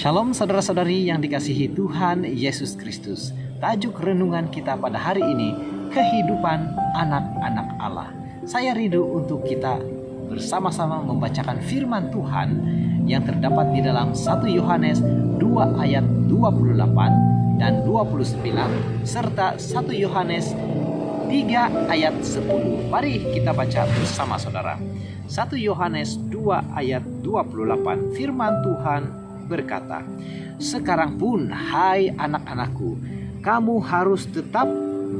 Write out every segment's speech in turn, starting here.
Shalom saudara-saudari yang dikasihi Tuhan Yesus Kristus. Tajuk renungan kita pada hari ini, kehidupan anak-anak Allah. Saya rindu untuk kita bersama-sama membacakan firman Tuhan yang terdapat di dalam 1 Yohanes 2 ayat 28 dan 29 serta 1 Yohanes 3 ayat 10. Mari kita baca bersama saudara. 1 Yohanes 2 ayat 28, firman Tuhan berkata, "Sekarang pun hai anak-anakku, kamu harus tetap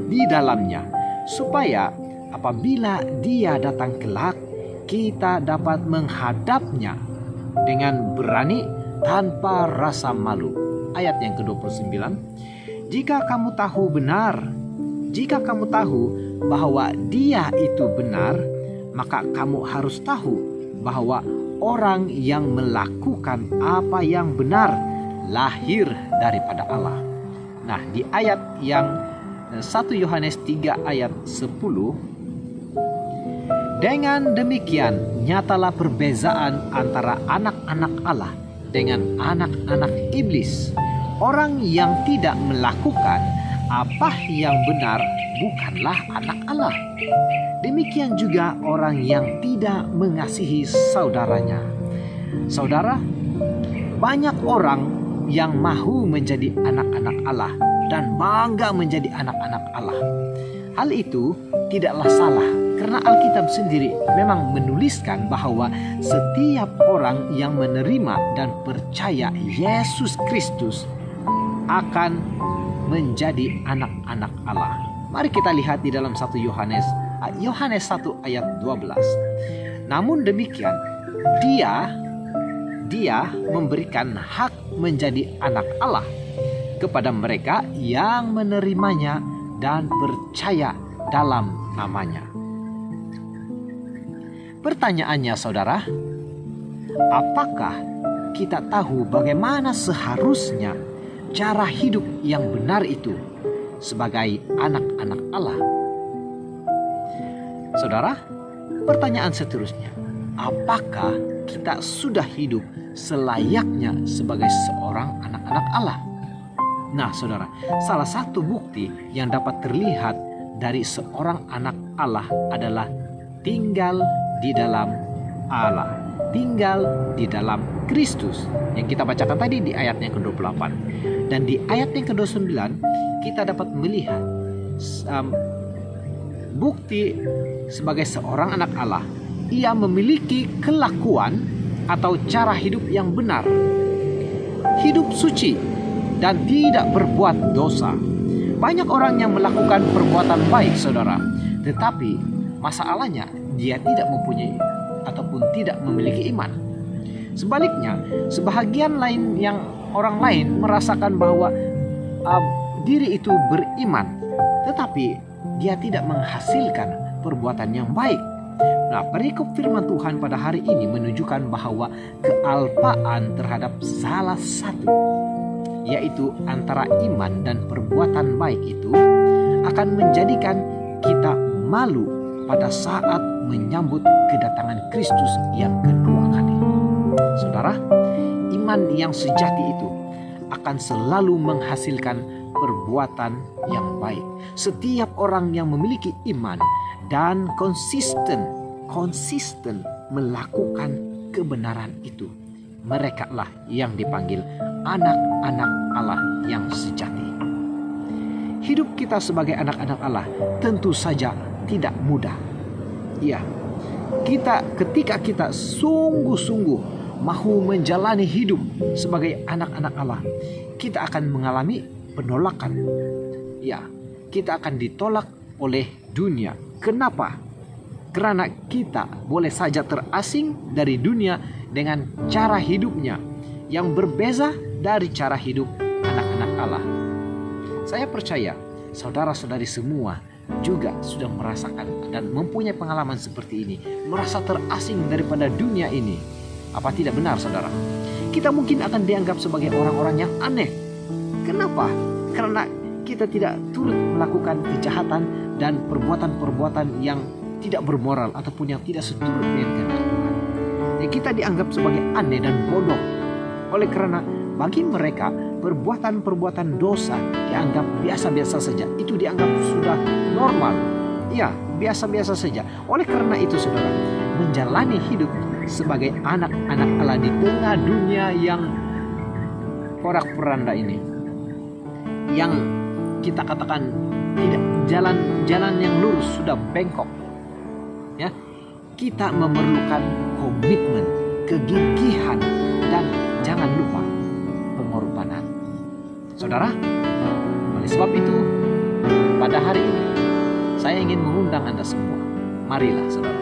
di dalamnya, supaya apabila dia datang kelak, kita dapat menghadapnya dengan berani tanpa rasa malu." Ayat yang ke-29, jika kamu tahu bahwa dia itu benar, maka kamu harus tahu bahwa orang yang melakukan apa yang benar lahir daripada Allah. Nah, di ayat yang 1 Yohanes 3 ayat 10, dengan demikian nyatalah perbezaan antara anak-anak Allah dengan anak-anak iblis. Orang yang tidak melakukan apa yang benar bukanlah anak Allah. Demikian juga orang yang tidak mengasihi saudaranya. Saudara, banyak orang yang mahu menjadi anak-anak Allah dan bangga menjadi anak-anak Allah. Hal itu tidaklah salah, karena Alkitab sendiri memang menuliskan bahwa setiap orang yang menerima dan percaya Yesus Kristus akan menjadi anak-anak Allah. Mari kita lihat di dalam 1 Yohanes 1 ayat 12. Namun demikian, dia memberikan hak menjadi anak Allah kepada mereka yang menerimanya dan percaya dalam namanya. Pertanyaannya saudara, apakah kita tahu bagaimana seharusnya cara hidup yang benar itu sebagai anak-anak Allah? Saudara, pertanyaan seterusnya, apakah kita sudah hidup selayaknya sebagai seorang anak-anak Allah? Nah saudara, salah satu bukti yang dapat terlihat dari seorang anak Allah adalah tinggal di dalam Allah, tinggal di dalam Kristus, yang kita bacakan tadi di ayat yang ke-28. Dan di ayat yang ke-29 kita dapat melihat bukti sebagai seorang anak Allah. Ia memiliki kelakuan atau cara hidup yang benar, hidup suci dan tidak berbuat dosa. Banyak orang yang melakukan perbuatan baik saudara, tetapi masalahnya dia tidak mempunyai ataupun tidak memiliki iman. Sebaliknya, sebahagian lain yang orang lain merasakan bahwa diri itu beriman, tetapi dia tidak menghasilkan perbuatan yang baik. Nah, perikop firman Tuhan pada hari ini menunjukkan bahwa kealpaan terhadap salah satu, yaitu antara iman dan perbuatan baik itu, akan menjadikan kita malu pada saat menyambut kedatangan Kristus yang kedua kali. Saudara, iman yang sejati itu akan selalu menghasilkan perbuatan yang baik. Setiap orang yang memiliki iman dan konsisten melakukan kebenaran itu, merekalah yang dipanggil anak-anak Allah yang sejati. Hidup kita sebagai anak-anak Allah tentu saja tidak mudah. Ya, ketika kita sungguh-sungguh mahu menjalani hidup sebagai anak-anak Allah, kita akan mengalami penolakan. Ya, kita akan ditolak oleh dunia. Kenapa? Karena kita boleh saja terasing dari dunia dengan cara hidupnya yang berbeza dari cara hidup anak-anak Allah. Saya percaya saudara-saudari semua juga sudah merasakan dan mempunyai pengalaman seperti ini, merasa terasing daripada dunia ini. Apa tidak benar saudara? Kita mungkin akan dianggap sebagai orang-orang yang aneh. Kenapa? Karena kita tidak turut melakukan kejahatan dan perbuatan-perbuatan yang tidak bermoral ataupun yang tidak seturut dengan kehendak Tuhan. Ya, kita dianggap sebagai aneh dan bodoh oleh karena Bagi mereka, perbuatan-perbuatan dosa dianggap biasa-biasa saja. Itu dianggap sudah normal. Ya, biasa-biasa saja. Oleh karena itu, saudara, menjalani hidup sebagai anak-anak Allah di tengah dunia yang porak-poranda ini, yang kita katakan tidak jalan yang lurus, sudah bengkok, ya, kita memerlukan komitmen, kegigihan, dan jangan lupa pengorbanan. Saudara, oleh sebab itu pada hari ini saya ingin mengundang Anda semua. Marilah saudara,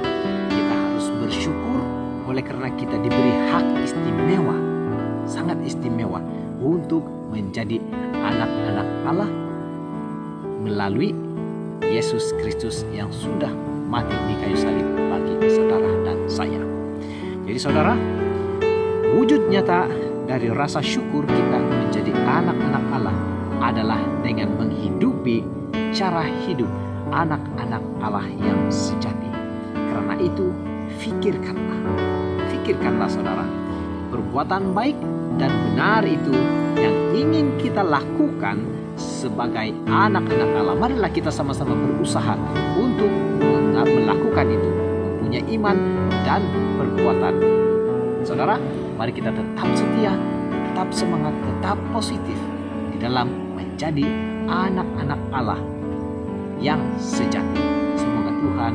kita harus bersyukur oleh karena kita diberi hak istimewa, sangat istimewa, untuk menjadi anak-anak Allah melalui Yesus Kristus yang sudah mati di kayu salib bagi saudara dan saya. Jadi saudara, wujud nyata dari rasa syukur kita menjadi anak-anak Allah adalah dengan menghidupi cara hidup anak-anak Allah yang sejati. Karena itu, fikirkanlah saudara, perbuatan baik dan benar itu yang ingin kita lakukan sebagai anak-anak Allah. Marilah kita sama-sama berusaha untuk melakukan itu, mempunyai iman dan perbuatan. Saudara, mari kita tetap setia, tetap semangat, tetap positif di dalam menjadi anak-anak Allah yang sejati. Semoga Tuhan